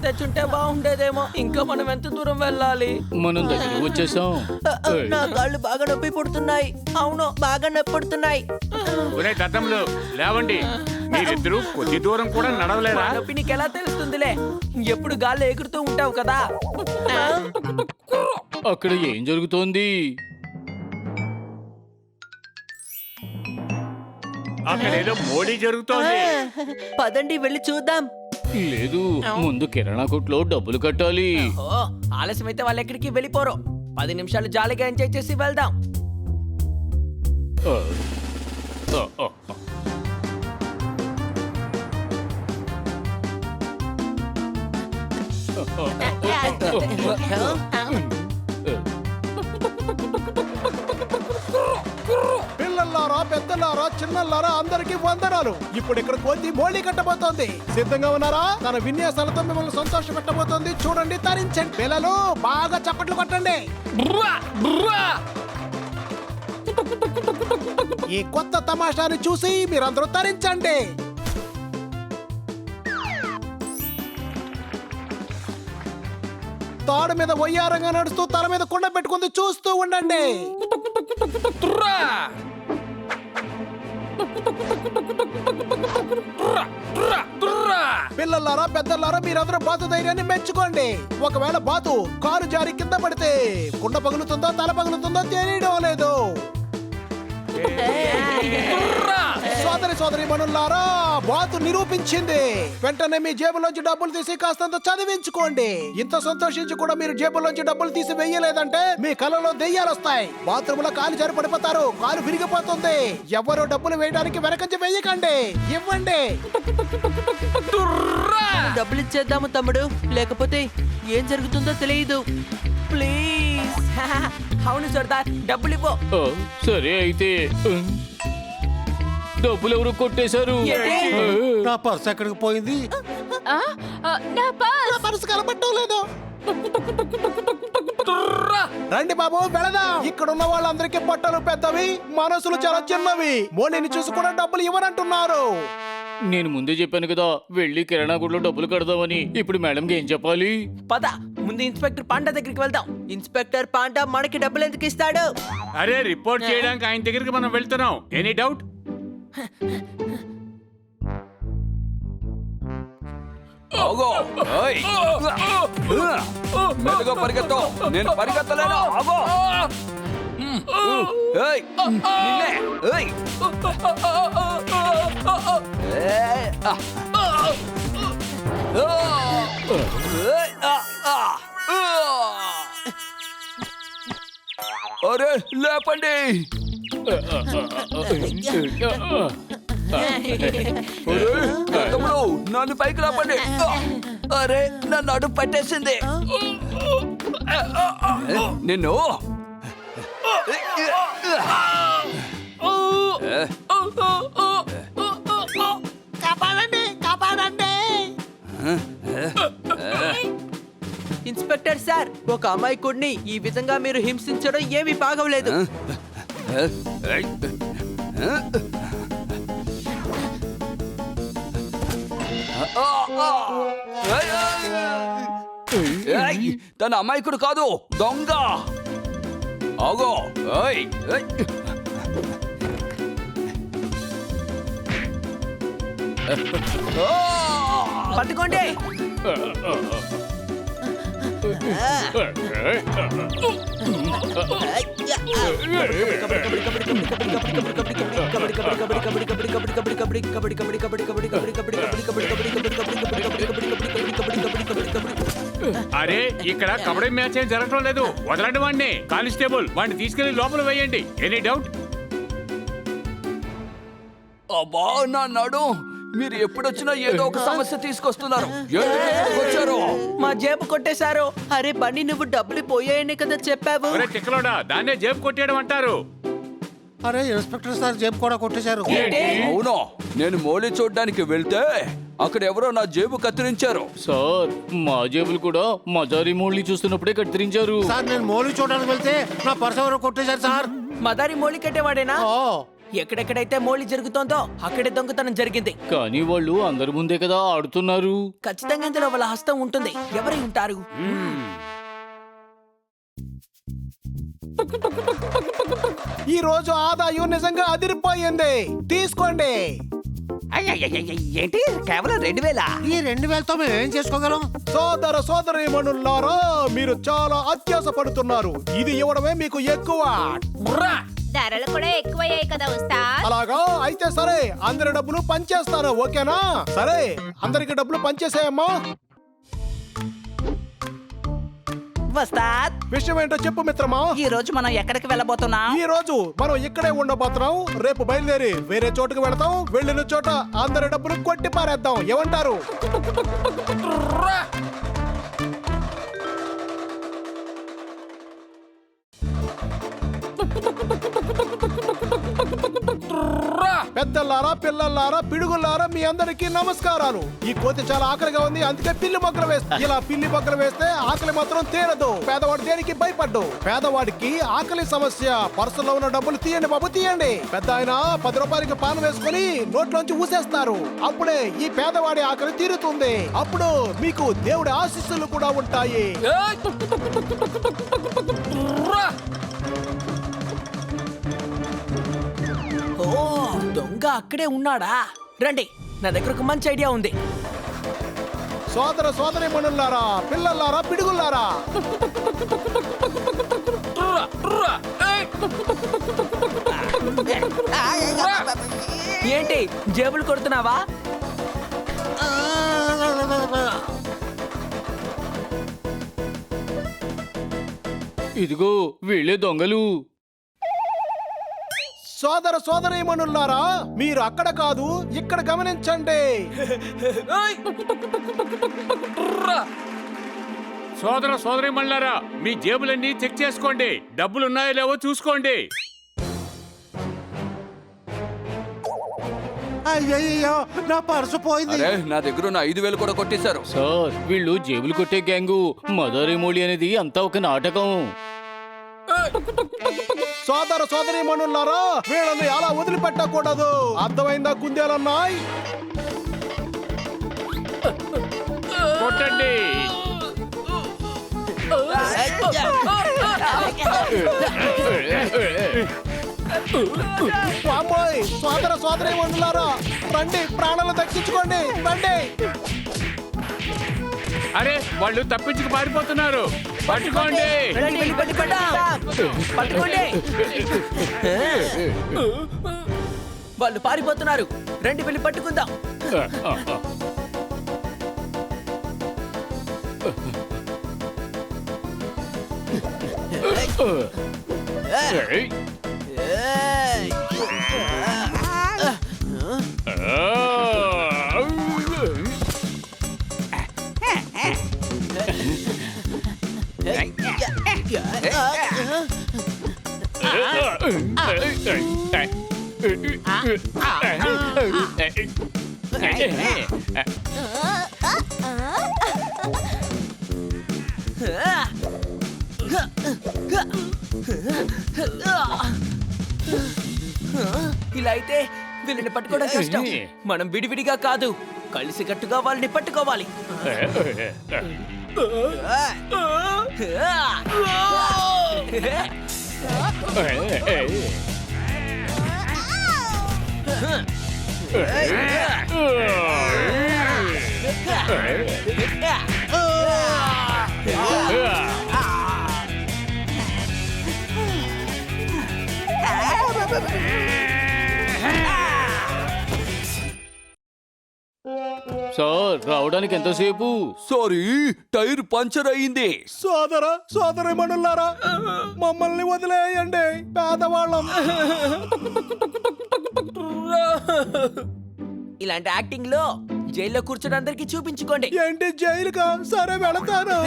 తెచ్చుంటే బాగుండేదేమో. ఇంకా మనం ఎంత దూరం వెళ్ళాలి? మనం దగ్గర వచ్చేసాం. నా కాళ్ళు బాగా నొప్పి పుడుతున్నాయి. అవును, బాగా నొప్పి పుడుతున్నాయి. ఒరే దద్దములు లేవండి. మీరిద్దరూ కొద్ది దూరం కూడా నడవలేరా? నొప్పి నీకు ఎలా తెలుస్తుందిలే, ఎప్పుడు గాల్లో ఎగురుతూ ఉంటావు కదా. అక్కడ ఏం జరుగుతోంది? అక్కడేదో మోడీ జరుగుతోంది. పదండి వెళ్ళి చూద్దాం. లేదు, ముందు కిరాణా కొట్లో డబ్బులు కట్టాలి. ఓ, ఆలస్యం అయితే వాళ్ళు ఎక్కడికి వెళ్ళిపోరు. 10 నిమిషాలు జాలీగా ఎంజాయ్ చేసి వెళ్దాం. ఆ, ఆ, ఆ, ఆ. పిల్లల్లారా, పెద్దలారా, చిన్నల్లారా అందరికీ వందనాలు. ఇప్పుడు ఇక్కడ కోతి మోళీ కట్టబోతోంది. సిద్ధంగా ఉన్నారా? తన విన్యాసాలతో మిమ్మల్ని సంతోష పెట్టబోతోంది. చూడండి, తరించండి. పిల్లలు బాగా చప్పట్లు కొట్టండి. ఈ కొత్త తమాషాని చూసి మీరందరూ తరించండి. తాడు మీద వయ్యారంగా నడుస్తూ తల మీద కుండ పెట్టుకుంది చూస్తూ ఉండండి. పిల్లలారా, పెద్దలారా, మీరందరూ బాతు ధైర్యాన్ని మెచ్చుకోండి. ఒకవేళ బాతు కారు జారి కింద పడితే కుండ పగులుతుందో తల పగులుతుందో తెలియడం లేదు. సోదరి మనులారా, బాతు నిరూపించింది. వెంటనే మీ జేబులోంచి డబ్బులు తీసి కాస్తంత చదివించుకోండి. ఇంత సంతోషించి కూడా మీరు జేబులోంచి డబ్బులు తీసి వెయ్యలేదంటే మీ కళ్ళలో దెయ్యాలు వస్తాయి. బాత్రూమ్ లో కాలు జారి పడిపోతారు. కాలు విరిగిపోతుంది. ఎవరు డబ్బులు వేయడానికి వెనకంచి వెయ్యకండి. ఇవ్వండి. డబ్బులు ఇచ్చేద్దాము తమ్ముడు, లేకపోతే ఏం జరుగుతుందో తెలియదు. ప్లీజ్. అవును సర్దార్, డబ్బులు ఇవ్వు. ఆ, సరే అయితే. డబ్బులు ఎవరు కొట్టేశారు? నా పర్స్ ఎక్కడికి పోయింది? నా పర్స్. పర్స్ కనబడటం లేదు. రండి బాబు, వెళదాం. ఇక్కడ ఉన్న వాళ్ళందరికీ బట్టలు పెద్దవి, మనసులు చాలా చిన్నవి. మోనీని చూసి కూడా డబ్బులు ఇవ్వనంటున్నారు. నేను ముందే చెప్పాను కదా, వెళ్ళి కిరాణా కొట్లో డబ్బులు కడదామని. ఇప్పుడు మేడంకి ఏం చెప్పాలి? పద, ముందు ఇన్స్పెక్టర్ పాండా దగ్గరికి వెళ్దాం. ఇన్స్పెక్టర్ పాండా మనకి డబ్బులు ఎందుకు ఇస్తాడు? అరే, రిపోర్ట్ చేయడానికి ఆయన దగ్గరికి మనం వెళ్తున్నాం. Any doubt? మెల్లగా పరిగెత్తు. నేను పరిగెత్తలేను. ఆగో. ఏయ్, నిన్నే. ఏయ్. ఏయ్, ఆ. ఏయ్, ఆ, ఆ. అరే, లేపండి. తమ్ముడు, నన్ను పైకి లేపండి. అరే, నన్ను అడుగు పట్టేసింది. నిన్ను కాపాడండి, కాపాడండి. ఇన్స్పెక్టర్ సార్, ఒక అమాయకుడిని ఈ విధంగా మీరు హింసించడం ఏమీ బాగోలేదు. తన అమాయకుడు కాదు, దొంగ. ఆగో. ఏయ్, ఏయ్. పట్టుకోండి. అరే, ఇక్కడ కబడ్డీ మ్యాచ్ ఏం జరగటం లేదు. వదలండి వాడిని. కానిస్టేబుల్, వాడిని తీసుకెళ్లి లోపల వేయండి. Any doubt? అబ్బా, నా నడు. మీరు ఎప్పుడొచ్చినా ఏదో ఒక సమస్య తీసుకొస్తున్నారు. ఎందుకు వచ్చారు? మా జేబు కొట్టేశారు. అరే బండి, నువ్వు డబ్బులు పోయాయనే కదా చెప్పావు. ఒరే తిక్కలోడా, దాన్నే జేబు కొట్టేయడం అంటారు. అరే, ఇన్స్పెక్టర్ సార్ జేబు కూడా కొట్టేశారు. అవును, నేను మోళీ చూడ్డానికి వెళ్తే అక్కడ ఎవరో నా జేబు కత్తిరించారు. సార్, మా జేబులు కూడా మజారీ మోళ్ళి చూస్తున్నప్పుడే కత్తిరించారు. సార్, నేను మోళీ చూడడానికి వెళ్తే నా పర్స్ ఎవరో కొట్టేశారు సార్. మదారి మోళి కట్టేవాడేనా? ఓ, ఎక్కడెక్కడైతే మోళీ జరుగుతోందో అక్కడే దొంగతనం జరిగింది. కానీ వాళ్ళు అందరి ముందే కదా ఆడుతున్నారు. ఖచ్చితంగా ఇందులో వాళ్ళ హస్తం ఉంటుంది. ఎవరై ఉంటారు? ఈ రోజు ఆదాయం నిజంగా అదిరిపోయింది. తీసుకోండి. ఏంటి కేవలం 2000? ఈ 2000తో మేము ఏం చేసుకోగలం? సోదర సోదరీమణులారా, మీరు చాలా అత్యాస పడుతున్నారు. ఇది ఇవ్వడమే మీకు ఎక్కువ. ధరలు కూడా ఎక్కువయ్యాయి కదా ఉస్తాద్. అలాగా? అయితే సరే, అందరి డబ్బులు పంచేస్తాను. ఓకేనా? సరే, అందరికి డబ్బులు పంచేసాయమ్మా. వస్తాద్, విషయం ఏంటో చెప్పు మిత్రమా. ఈ రోజు మనం ఎక్కడికి వెళ్ళబోతున్నాం? ఈ రోజు మనం ఇక్కడే ఉండబోతున్నాం. రేపు బయలుదేరి వేరే చోటుకు వెళతాం. వెళ్ళిన చోట అందరి డబ్బులు కొట్టి పారేద్దాం. ఏమంటారు? పెద్దలారా, పిల్లలారా, పిడుగులారా, మీ అందరికీ నమస్కారాలు. ఈ కోతి చాలా ఆకలిగా ఉంది, అందుకే పిల్లి మొక్కలు వేస్తే ఇలా పిల్లి మొక్కలు వేస్తే ఆకలి మాత్రం తీరదు. పేదవాడు దేనికి భయపడ్డు. పేదవాడికి ఆకలి సమస్య. పర్సులో ఉన్న డబ్బులు తీయండి బాబు, తీయండి. పెద్ద ఆయన 10 రూపాయలకి పాన్ వేసుకుని నోట్లోంచి ఊసేస్తారు. అప్పుడే ఈ పేదవాడి ఆకలి తీరుతుంది. అప్పుడు మీకు దేవుడి ఆశీస్సులు కూడా ఉంటాయి. ఓ, దొంగ అక్కడే ఉన్నాడా? రండి, నా దగ్గర ఒక మంచి ఐడియా ఉంది. సోదర సోదరీమణులారా, పిల్లలారా, పిడుగులారా, ఏంటి జేబులు కొడుతున్నావా? ఇదిగో వీళ్ళే దొంగలు. సోదర సోదరీమణులారా, మీరు అక్కడ కాదు, ఇక్కడ గమనించండి. సోదర సోదరీమణులారా, మీ జేబులన్నీ చెక్ చేసుకోండి. డబ్బులున్నాయో లేవో చూసుకోండి. అయ్యయ్యో, నా పర్సు పోయింది. అరే నా దగ్గర ఉన్న 5,000 కూడా కొట్టేశారు. సార్, వీళ్ళు జేబులు కొట్టే గ్యాంగు. మదర్ ఎమోలి అనేది అంతా ఒక నాటకం. సోదర సోదరీమణులారా, వీళ్ళని అలా వదిలిపెట్టకూడదు. అర్థమైందా కుందేలన్నాయ్? కొట్టండి. వామ్మోయ్, సోదర సోదరీమణులారా, రండి, ప్రాణాలు దక్కించుకోండి. రండి. అరే వాళ్ళు తప్పించుకు పారిపోతున్నారు. పట్టుకోండి. రండి, వెళ్ళి పట్టుకుందాం. పట్టుకోండి. వాళ్ళు పారిపోతున్నారు. రండి, వెళ్ళి పట్టుకుందాం. ఇలా అయితే వీళ్ళని పట్టుకోవడం కష్టం. మనం విడివిడిగా కాదు, కలిసికట్టుగా వాళ్ళని పట్టుకోవాలి. సార్, రావడానికి ఎంతసేపు? సారీ, టైర్ పంచర్ అయింది. సోదర సోదరీమణులారా, మమ్మల్ని వదిలేయండి. పేదవాళ్ళం. ఇలాంటి యాక్టింగ్ లో జైల్లో కూర్చొని అందరికి చూపించుకోండి. ఏంటి జైలుగా? సరే, వెళతాను.